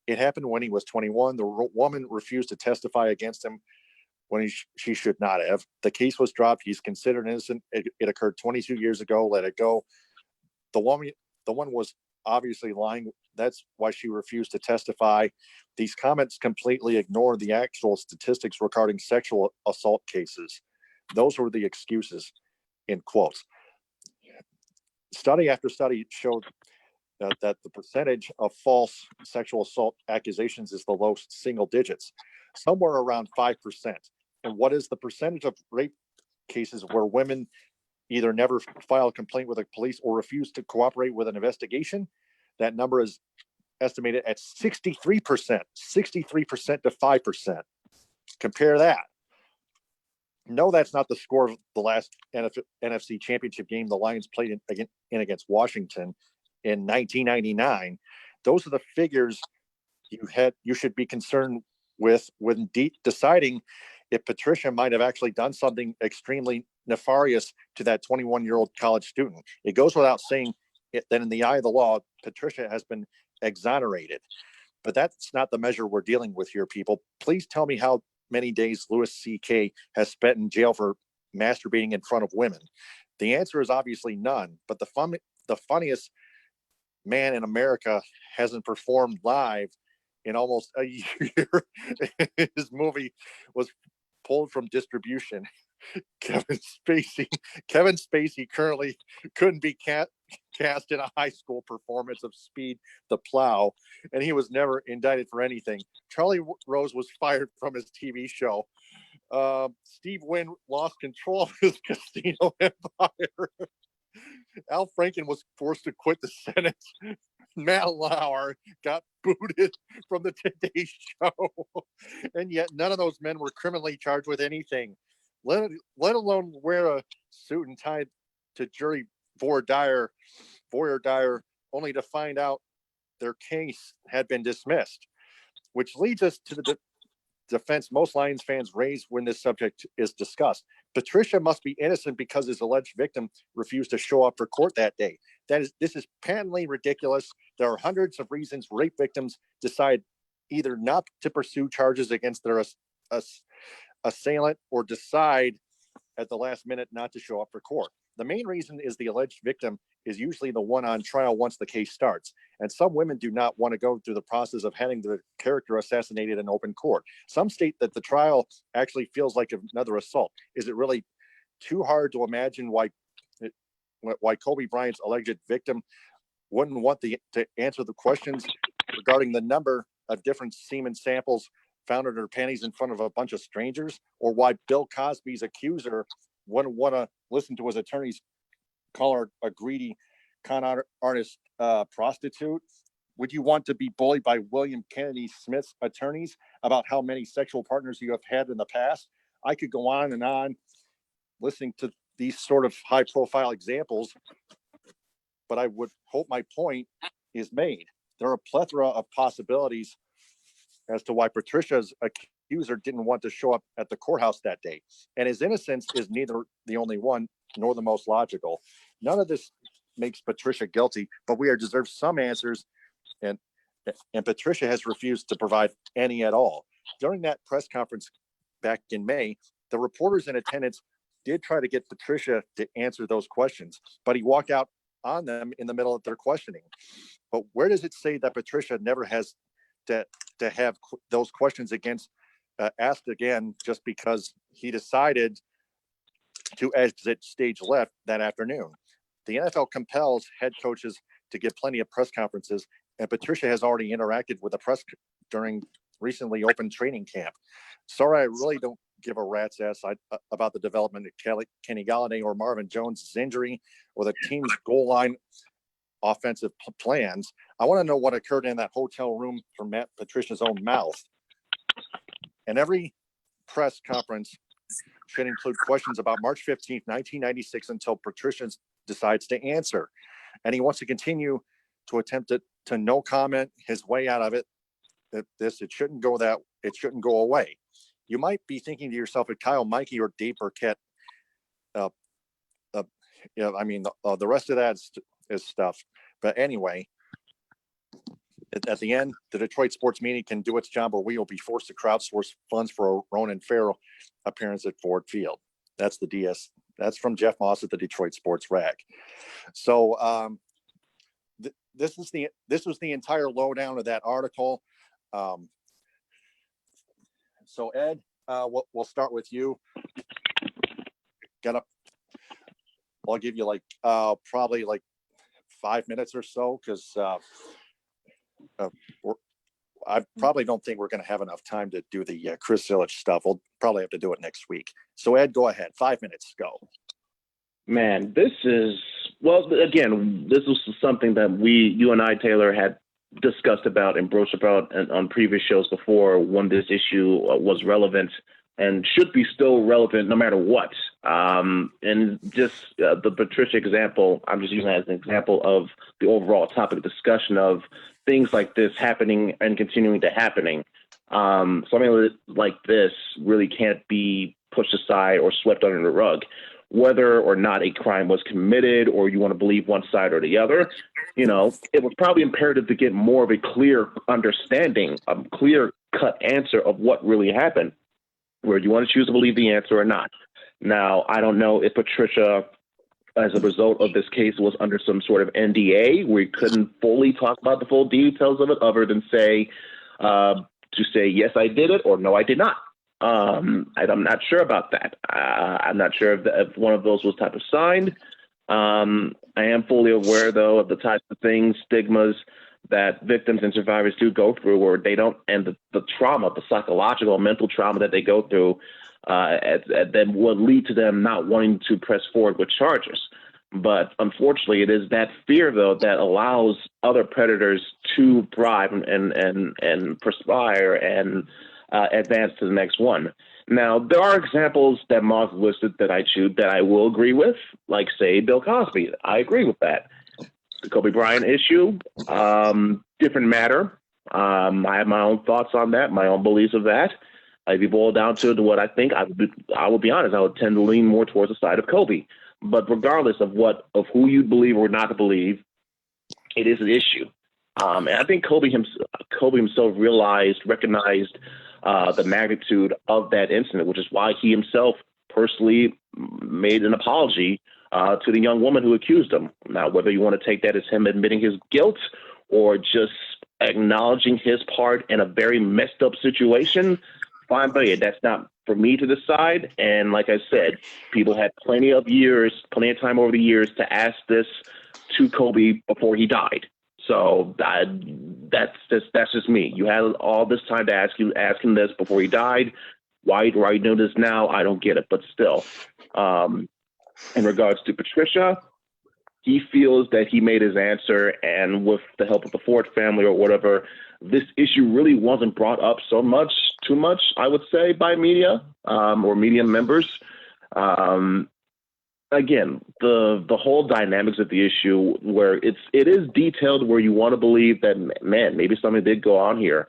It happened when he was 21. The woman refused to testify against him when she should not have. The case was dropped. He's considered innocent. It occurred 22 years ago. Let it go. The one was obviously lying. That's why she refused to testify. These comments completely ignored the actual statistics regarding sexual assault cases. Those were the excuses, in quotes. Study after study showed that the percentage of false sexual assault accusations is the lowest single digits, somewhere around 5%. And what is the percentage of rape cases where women either never file a complaint with the police or refuse to cooperate with an investigation? That number is estimated at 63%, 63% to 5%. Compare that. No, that's not the score of the last NFC Championship game the Lions played in against Washington in 1999. Those are the figures you should be concerned with when deciding if Patricia might have actually done something extremely nefarious to that 21-year-old college student. It goes without saying that in the eye of the law, Patricia has been exonerated. But that's not the measure we're dealing with here, people. Please tell me how many days Louis C.K. has spent in jail for masturbating in front of women. The answer is obviously none, but the funniest man in America hasn't performed live in almost a year. His movie was pulled from distribution. Kevin Spacey currently couldn't be cast in a high school performance of Speed the Plow, and he was never indicted for anything. Charlie Rose was fired from his TV show. Steve Wynn lost control of his casino empire. Al Franken was forced to quit the Senate. Matt Lauer got booted from the Today Show. And yet none of those men were criminally charged with anything. let alone wear a suit and tie to jury voir dire, only to find out their case had been dismissed, which leads us to the defense most Lions fans raise when this subject is discussed. Patricia must be innocent because his alleged victim refused to show up for court that day. This is patently ridiculous. There are hundreds of reasons rape victims decide either not to pursue charges against their assailant or decide at the last minute not to show up for court. The main reason is the alleged victim is usually the one on trial once the case starts. And some women do not want to go through the process of having their character assassinated in open court. Some state that the trial actually feels like another assault. Is it really too hard to imagine why Kobe Bryant's alleged victim wouldn't want to answer the questions regarding the number of different semen samples found in her panties in front of a bunch of strangers, or why Bill Cosby's accuser wouldn't want to listen to his attorneys call her a greedy con artist prostitute? Would you want to be bullied by William Kennedy Smith's attorneys about how many sexual partners you have had in the past? I could go on and on listening to these sort of high profile examples, but I would hope my point is made. There are a plethora of possibilities as to why Patricia's accuser didn't want to show up at the courthouse that day. And his innocence is neither the only one nor the most logical. None of this makes Patricia guilty, but we are deserve some answers, and Patricia has refused to provide any at all. During that press conference back in May, the reporters in attendance did try to get Patricia to answer those questions, but he walked out on them in the middle of their questioning. But where does it say that Patricia never has to have those questions asked again just because he decided to exit stage left that afternoon? The NFL compels head coaches to give plenty of press conferences, and Patricia has already interacted with the press during recently opened training camp. Sorry, I really don't give a rat's ass about the development of Kenny Golladay or Marvin Jones' injury or the team's goal line offensive plans. I want to know what occurred in that hotel room from Matt Patricia's own mouth. And every press conference should include questions about March 15th, 1996 until Patricia decides to answer. And he wants to continue to attempt to no comment his way out of it. It shouldn't go away. You might be thinking to yourself, if Kyle Mikey or Dave Burkett, the rest of that is stuff. But anyway, at the end, the Detroit sports media can do its job, or we will be forced to crowdsource funds for a Ronan Farrell appearance at Ford Field. That's the DS. That's from Jeff Moss at the Detroit Sports Rag. So this was the entire lowdown of that article. So Ed, we'll start with you. I'll give you probably 5 minutes or so, because I probably don't think we're going to have enough time to do the Chris Ilitch stuff. We'll probably have to do it next week. So Ed, go ahead. 5 minutes, go. Man, this was something that you and I, Taylor, had discussed about and broached about on previous shows before, when this issue was relevant and should be still relevant no matter what. And just the Patricia example, I'm just using that as an example of the overall topic of discussion of things like this happening and continuing to happening. Something like this really can't be pushed aside or swept under the rug. Whether or not a crime was committed, or you want to believe one side or the other, it was probably imperative to get more of a clear understanding, a clear-cut answer of what really happened, where you want to choose to believe the answer or not. Now, I don't know if Patricia, as a result of this case, was under some sort of NDA where he couldn't fully talk about the full details of it, other than say, yes, I did it, or no, I did not. I'm not sure about that. I'm not sure if one of those was type of signed. I am fully aware, though, of the types of things, stigmas that victims and survivors do go through, where they don't, and the trauma, the psychological, mental trauma that they go through, that will lead to them not wanting to press forward with charges. But unfortunately, it is that fear, though, that allows other predators to thrive and perspire and advance to the next one. Now, there are examples that Moss listed that I will agree with, like, say, Bill Cosby. I agree with that. The Kobe Bryant issue, different matter. I have my own thoughts on that, my own beliefs of that. If you boil down to what I think, I will be honest, I would tend to lean more towards the side of Kobe. But regardless of who you believe or not believe, it is an issue. And I think Kobe himself recognized the magnitude of that incident, which is why he himself personally made an apology to the young woman who accused him. Now, whether you want to take that as him admitting his guilt or just acknowledging his part in a very messed up situation, fine, but that's not for me to decide. And like I said, people had plenty of time over the years to ask this to Kobe before he died. So that's just me. You had all this time to ask him this before he died. Why do I know this now? I don't get it. But still, in regards to Patricia, he feels that he made his answer, and with the help of the Ford family or whatever, this issue really wasn't brought up too much, I would say, by media or media members. Again, the whole dynamics of the issue, where it is detailed, where you want to believe that, man, maybe something did go on here,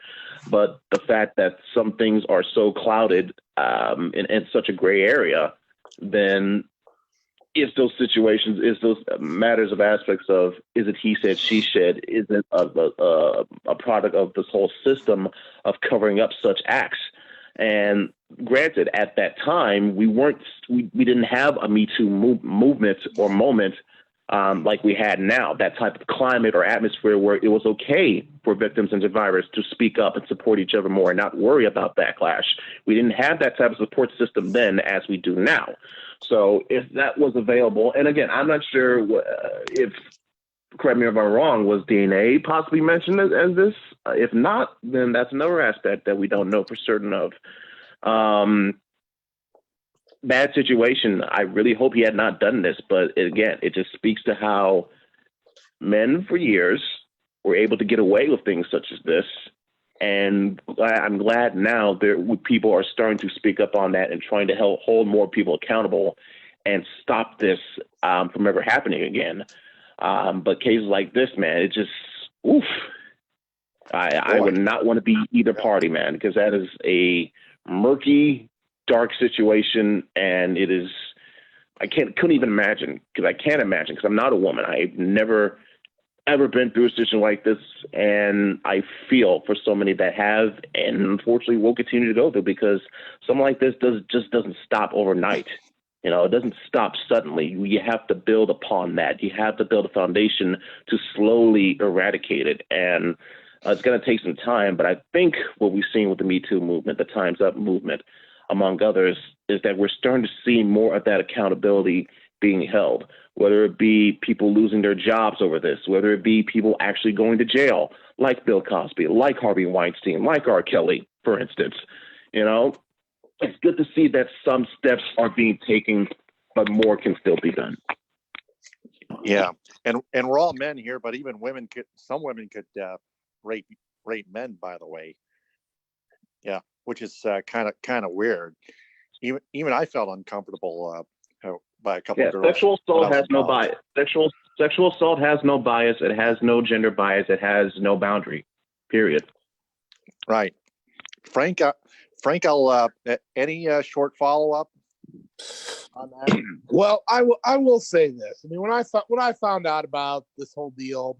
but the fact that some things are so clouded in such a gray area, then is those matters of aspects of, is it he said, she said, is it a product of this whole system of covering up such acts? And granted, at that time, we didn't have a Me Too movement or moment like we had now, that type of climate or atmosphere where it was okay for victims and survivors to speak up and support each other more and not worry about backlash. We didn't have that type of support system then as we do now. So if that was available, and again, I'm not sure if, correct me if I'm wrong, was DNA possibly mentioned as this? If not, then that's another aspect that we don't know for certain of. Bad situation. I really hope he had not done this, but again, it just speaks to how men for years were able to get away with things such as this. And I'm glad now people are starting to speak up on that and trying to hold more people accountable and stop this from ever happening again. But cases like this, man, it just, oof. I would not want to be either party, man, because that is a murky, dark situation, and it is. Couldn't even imagine, because I can't imagine, because I'm not a woman. I've never ever been through a situation like this, and I feel for so many that have, and unfortunately will continue to go through, because something like this just doesn't stop overnight. You know, it doesn't stop suddenly. You have to build upon that. You have to build a foundation to slowly eradicate it, and it's going to take some time. But I think what we've seen with the Me Too movement, the Time's Up movement, among others, is that we're starting to see more of that accountability being held, whether it be people losing their jobs over this, whether it be people actually going to jail, like Bill Cosby, like Harvey Weinstein, like R. Kelly, for instance. You know, it's good to see that some steps are being taken, but more can still be done. Yeah, and we're all men here, but even some women could rape men, by the way. Yeah, which is kind of weird. Even I felt uncomfortable by a couple of girls. Sexual assault has no bias. Sexual assault has no bias. It has no gender bias. It has no boundary. Period. Right, Frank. I'll any short follow up on that? Well, I will say this. I mean, when I found out about this whole deal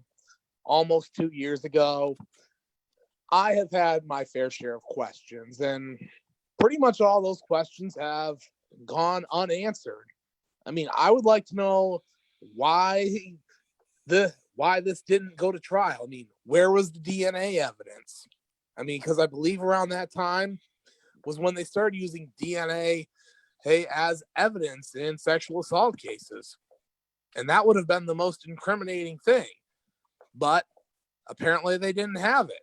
almost 2 years ago, I have had my fair share of questions, and pretty much all those questions have gone unanswered. I mean, I would like to know why this didn't go to trial. I mean, where was the DNA evidence? I mean, because I believe around that time was when they started using DNA as evidence in sexual assault cases. And that would have been the most incriminating thing. But apparently they didn't have it.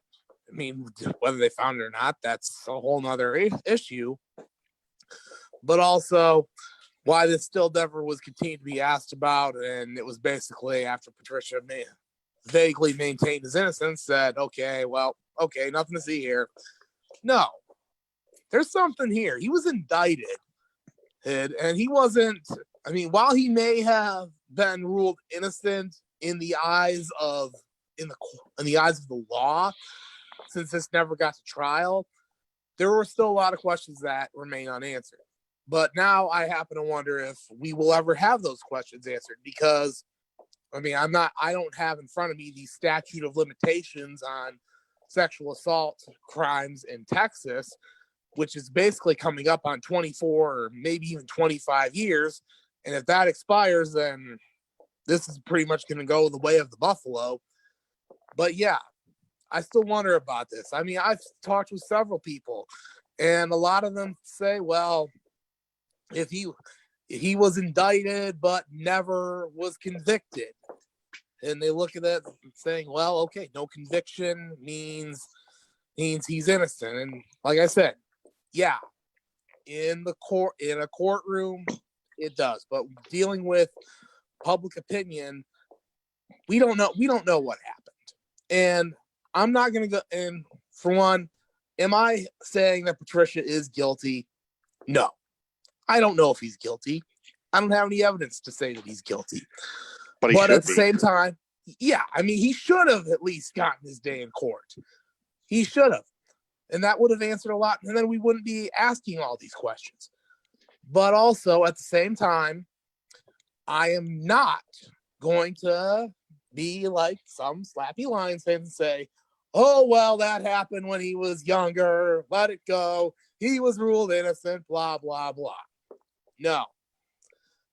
I mean, whether they found it or not, that's a whole nother issue. But also why this still never was continued to be asked about. And it was basically after Patricia vaguely maintained his innocence, said, okay, nothing to see here. No, there's something here. He was indicted, and he wasn't. I mean, while he may have been ruled innocent in the eyes of the law, since this never got to trial, there were still a lot of questions that remain unanswered. But now I happen to wonder if we will ever have those questions answered, because I mean, I don't have in front of me the statute of limitations on sexual assault crimes in Texas, which is basically coming up on 24 or maybe even 25 years. And if that expires, then this is pretty much going to go the way of the buffalo. But yeah, I still wonder about this. I mean, I've talked with several people, and a lot of them say, well, if he was indicted but never was convicted, and they look at that saying, well, okay, no conviction means he's innocent. And like I said, yeah, in a courtroom, it does. But dealing with public opinion, we don't know what happened. And I'm not going to go. And for one, am I saying that Patricia is guilty? No, I don't know if he's guilty. I don't have any evidence to say that he's guilty. But at the same time, yeah, I mean, he should have at least gotten his day in court. He should have. And that would have answered a lot. And then we wouldn't be asking all these questions. But also at the same time, I am not going to be like some slappy Lions fans and say, oh, well, that happened when he was younger. Let it go. He was ruled innocent, blah, blah, blah. No.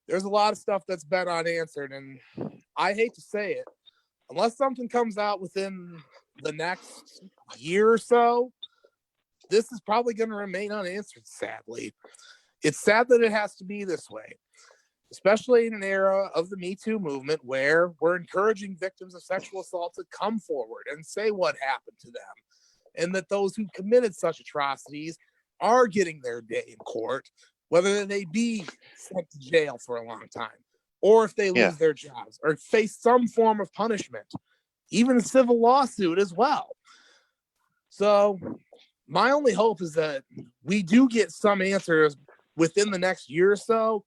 There's a lot of stuff that's been unanswered. And I hate to say it, unless something comes out within the next year or so, this is probably going to remain unanswered, sadly. It's sad that it has to be this way, especially in an era of the Me Too movement where we're encouraging victims of sexual assault to come forward and say what happened to them, and that those who committed such atrocities are getting their day in court, whether they be sent to jail for a long time, or if they lose their jobs, or face some form of punishment, even a civil lawsuit as well. So my only hope is that we do get some answers within the next year or so.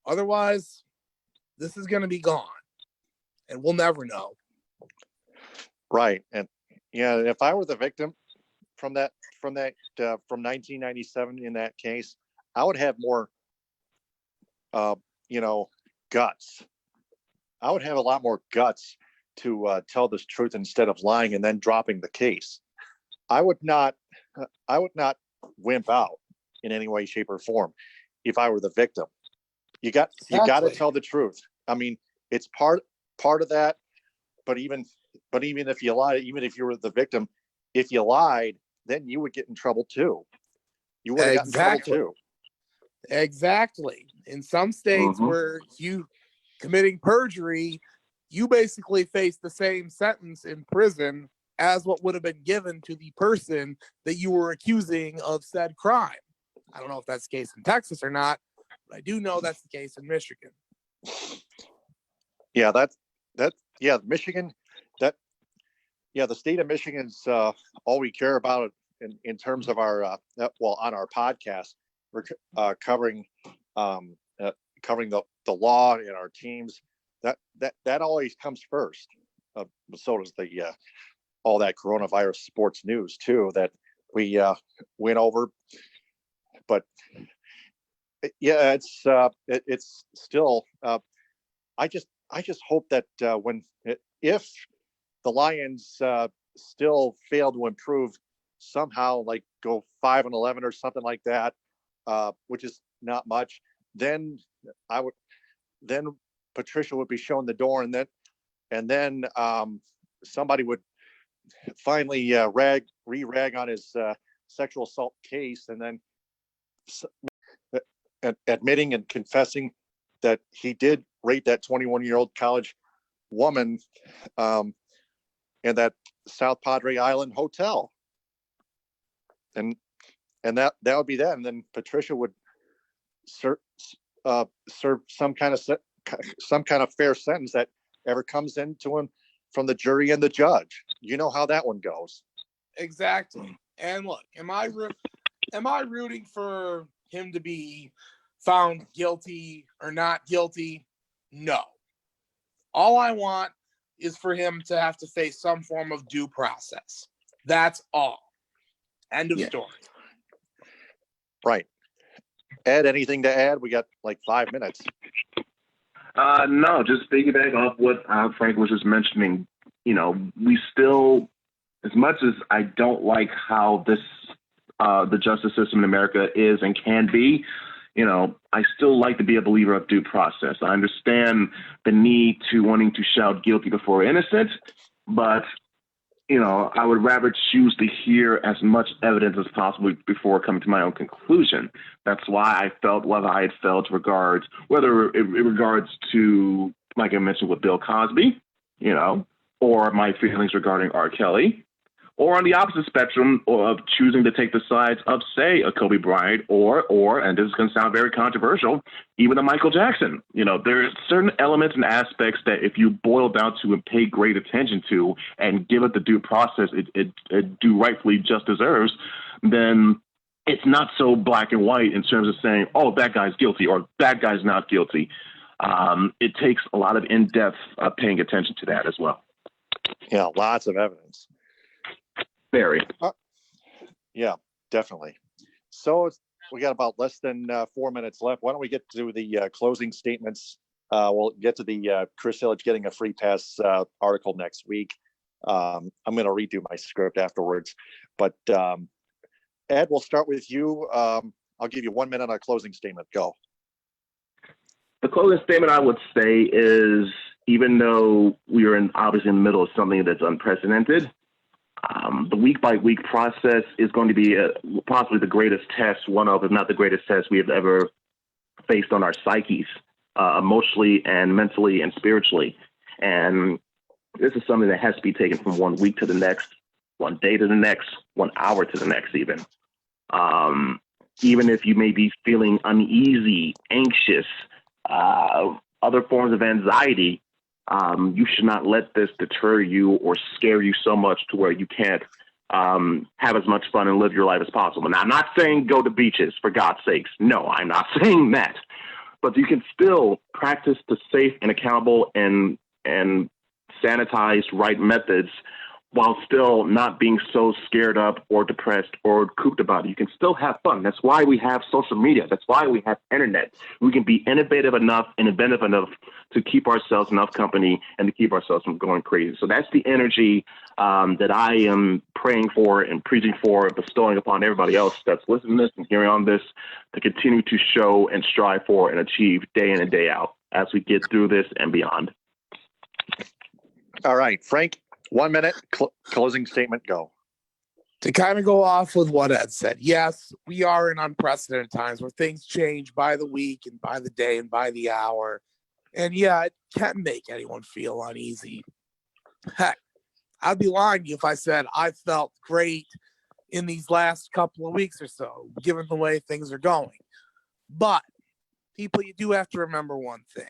Otherwise, this is going to be gone, and we'll never know. Right. And yeah, if I were the victim from 1997 in that case, I would have more, guts. I would have a lot more guts to tell this truth instead of lying and then dropping the case. I would not wimp out in any way, shape, or form if I were the victim. You got to tell the truth. I mean, it's part of that. But even if you lied, even if you were the victim, if you lied, then you would get in trouble too. You would have gotten in trouble too. Exactly. In some states where you committing perjury, you basically face the same sentence in prison as what would have been given to the person that you were accusing of said crime. I don't know if that's the case in Texas or not, but I do know that's the case in Michigan. Yeah, Michigan. The state of Michigan's all we care about in terms of our on our podcast. We're covering the law and our teams. That always comes first. So does the all that coronavirus sports news too that we went over. But yeah, it's still. I just hope that if the Lions still fail to improve somehow, like go 5-11 or something like that, which is not much, then Patricia would be shown the door, and then somebody would finally rag on his sexual assault case, and then admitting and confessing that he did rape that 21-year-old college woman in that South Padre Island hotel, and that would be that. And then Patricia would serve some kind of fair sentence that ever comes into him from the jury and the judge. You know how that one goes. Exactly. And look, am I rooting for him to be found guilty or not guilty? No. All I want is for him to have to face some form of due process. That's all. End of story. Right. Ed, anything to add? We got like 5 minutes. No, just piggyback off what Frank was just mentioning. You know, we still, as much as I don't like how this the justice system in America is and can be, you know, I still like to be a believer of due process. I understand the need to wanting to shout guilty before innocent, but, you know, I would rather choose to hear as much evidence as possible before coming to my own conclusion. That's why I felt what I had felt regards, whether it regards to, like I mentioned with Bill Cosby, you know, or my feelings regarding R. Kelly, or on the opposite spectrum of choosing to take the sides of, say, a Kobe Bryant or, and this is going to sound very controversial, even a Michael Jackson. You know, there's certain elements and aspects that if you boil down to and pay great attention to and give it the due process it do rightfully just deserves, then it's not so black and white in terms of saying, oh, that guy's guilty or that guy's not guilty. It takes a lot of in-depth paying attention to that as well. Yeah, lots of evidence. Very. Yeah, definitely. So we got about less than 4 minutes left. Why don't we get to the closing statements? We'll get to the Chris Ilitch getting a free pass article next week. I'm going to redo my script afterwards. But Ed, we'll start with you. I'll give you 1 minute on a closing statement. Go. The closing statement I would say is, even though we are obviously in the middle of something that's unprecedented, the week-by-week process is going to be possibly the greatest test, one of, if not the greatest test we have ever faced on our psyches, emotionally and mentally and spiritually. And this is something that has to be taken from 1 week to the next, 1 day to the next, 1 hour to the next even. Even if you may be feeling uneasy, anxious, other forms of anxiety, you should not let this deter you or scare you so much to where you can't have as much fun and live your life as possible. Now, I'm not saying go to beaches, for God's sakes. No, I'm not saying that. But you can still practice the safe and accountable and sanitized right methods while still not being so scared up or depressed or cooped about it. You can still have fun. That's why we have social media. That's why we have internet. We can be innovative enough and inventive enough to keep ourselves enough company and to keep ourselves from going crazy. So that's the energy that I am praying for and preaching for, bestowing upon everybody else that's listening to this and hearing on this, to continue to show and strive for and achieve day in and day out as we get through this and beyond. All right, Frank. 1 minute, closing statement, go. To kind of go off with what Ed said, yes, we are in unprecedented times where things change by the week and by the day and by the hour. And yeah, it can make anyone feel uneasy. Heck, I'd be lying to you if I said I felt great in these last couple of weeks or so, given the way things are going. But people, you do have to remember one thing.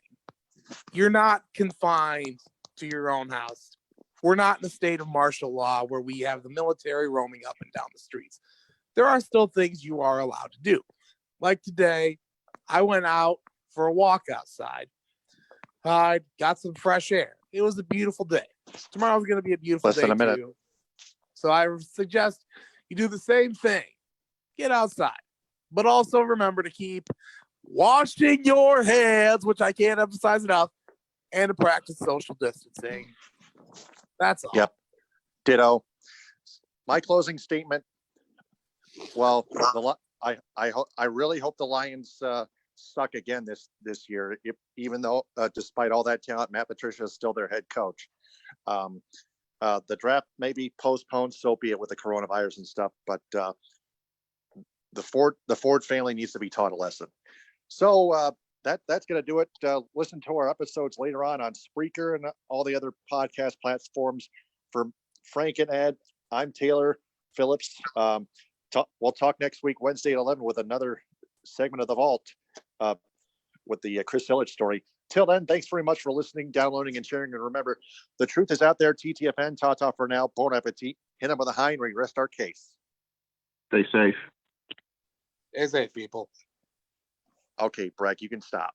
You're not confined to your own house. We're not in a state of martial law where we have the military roaming up and down the streets. There are still things you are allowed to do. Like today, I went out for a walk outside. I got some fresh air. It was a beautiful day. Tomorrow's going to be a beautiful day too. So I suggest you do the same thing. Get outside. But also remember to keep washing your hands, which I can't emphasize enough, and to practice social distancing. That's all. Yep. Ditto. My closing statement. Well, I really hope the Lions suck again this year. Even though, despite all that talent, Matt Patricia is still their head coach. The draft may be postponed, so be it, with the coronavirus and stuff. But the Ford family needs to be taught a lesson. So that's going to do it. Listen to our episodes later on Spreaker and all the other podcast platforms. For Frank and Ed, I'm Taylor Phillips. We'll talk next week, Wednesday at 11, with another segment of The Vault with the Chris Ilitch story. Till then, thanks very much for listening, downloading, and sharing. And remember, the truth is out there. TTFN, ta-ta for now. Bon appetit. Hit him with a Heinrich. Rest our case. Stay safe. Stay safe, people. Okay, Breck, you can stop.